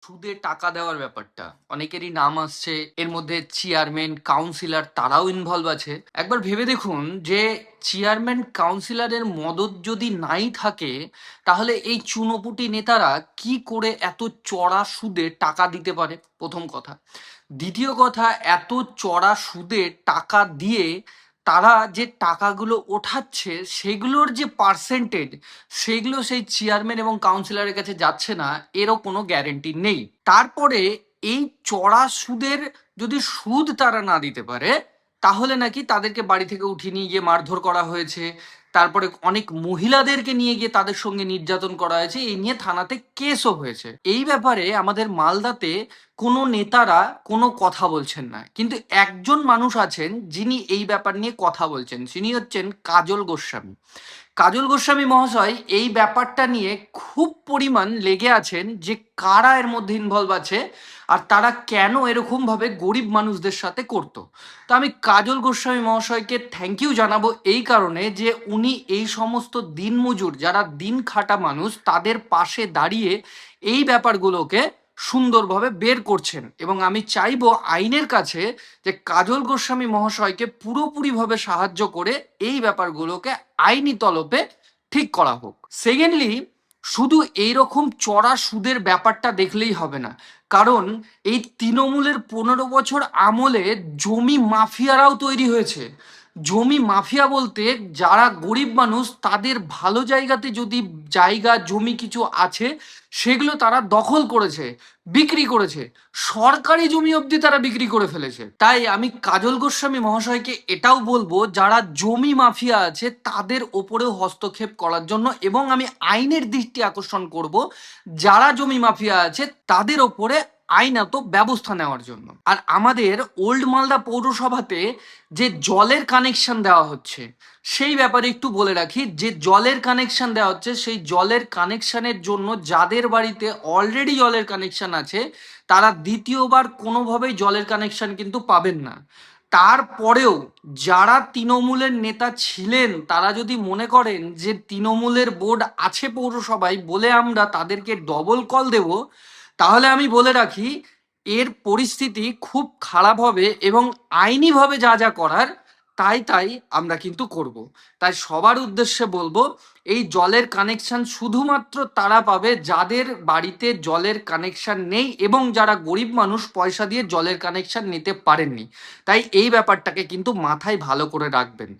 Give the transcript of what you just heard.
সুদে টাকা দেওয়ার ব্যাপারটা অনেকেরই নাম আসছে, এর মধ্যে চেয়ারম্যান কাউন্সিলর তারাও ইনভলভ আছে। একবার ভেবে দেখুন যে চেয়ারম্যান কাউন্সিলরের মদত যদি নাই থাকে, তাহলে এই চুনোপুটি নেতারা কি করে এত চড়া সুদে টাকা দিতে পারে? প্রথম কথা। দ্বিতীয় কথা, এত চড়া সুদে টাকা দিয়ে তারা যে টাকাগুলো ওঠাচ্ছে সেগুলোর যে পার্সেন্টেজ, সেগুলো সেই চেয়ারম্যান এবং কাউন্সিলরের কাছে যাচ্ছে না, এরও কোনো গ্যারেন্টি নেই। তারপরে এই চড়া সুদের যদি সুদ তারা না দিতে পারে, তাহলে নাকি তাদেরকে বাড়ি থেকে উঠিয়ে নিয়ে গিয়ে মারধর করা হয়েছে। তারপরে অনেক মহিলাদেরকে নিয়ে গিয়ে তাদের সঙ্গে নির্যাতন করা হয়েছে, এই নিয়ে থানাতে কেসও হয়েছে। এই ব্যাপারে আমাদের মালদাতে কোনো নেতারা কোনো কথা বলছেন না, কিন্তু একজন মানুষ আছেন যিনি এই ব্যাপার নিয়ে কথা বলছেন। তিনি হচ্ছেন কাজল গোস্বামী। কাজল গোস্বামী মহাশয় এই ব্যাপারটা নিয়ে খুব পরিমাণ লেগে আছেন যে কারা এর মধ্যে ইনভলভ আছে আর তারা কেন এরকম ভাবে গরিব মানুষদের সাথে করতো। তো আমি কাজল গোস্বামী মহাশয়কে থ্যাংক ইউ জানাবো এই কারণে যে উনি এই সমস্ত দিনমজুর যারা দিন খাটা মানুষ তাদের পাশে দাঁড়িয়ে এই ব্যাপারগুলোকে সুন্দরভাবে বের করছেন, এবং আমি চাইবো আইনের কাছে যে কাজল গোস্বামী মহাশয়কে পুরোপুরিভাবে সাহায্য করে এই ব্যাপারগুলোকে আইনি তলবে ঠিক করা হোক। সেকেন্ডলি, শুধু এইরকম চড়া সুদের ব্যাপারটা দেখলেই হবে না, কারণ এই তৃণমূলের 15 বছর আমলে জমি মাফিয়ারাও তৈরি হয়েছে। জমি মাফিয়া বলতে যারা গরিব মানুষ তাদের ভালো জায়গাতে যদি জায়গা জমি কিছু আছে, সেগুলো তারা দখল করেছে, বিক্রি করেছে, সরকারি জমি অবধি তারা বিক্রি করে ফেলেছে। তাই আমি কাজল গোস্বামী মহাশয়কে এটাও বলবো যারা জমি মাফিয়া আছে তাদের ওপরেও হস্তক্ষেপ করার জন্য, এবং আমি আইনের দৃষ্টি আকর্ষণ করব যারা জমি মাফিয়া আছে তাদের ওপরে আইনত ব্যবস্থা নেওয়ার জন্য। আর আমাদের ওল্ড মালদা পৌরসভাতে যে জলের কানেকশন দেওয়া হচ্ছে সেই ব্যাপারে একটু বলে রাখি। যে জলের কানেকশন দেওয়া হচ্ছে সেই জলের কানেকশনের জন্য যাদের বাড়িতে অলরেডি জলের কানেকশন আছে তারা দ্বিতীয়বার কোনোভাবেই জলের কানেকশন কিন্তু পাবেন না। তারপরেও যারা তৃণমূলের নেতা ছিলেন তারা যদি মনে করেন যে তৃণমূলের বোর্ড আছে পৌরসভায় বলে আমরা তাদেরকে ডবল কল দেব, তাহলে আমি বলে রাখি এর পরিস্থিতি খুব খারাপ হবে, এবং আইনিভাবে যা যা করার তাই তাই আমরা কিন্তু করব। তাই সবার উদ্দেশ্যে বলবো, এই জলের কানেকশন শুধুমাত্র তারা পাবে যাদের বাড়িতে জলের কানেকশন নেই এবং যারা গরিব মানুষ পয়সা দিয়ে জলের কানেকশন নিতে পারেননি। তাই এই ব্যাপারটাকে কিন্তু মাথায় ভালো করে রাখবেন।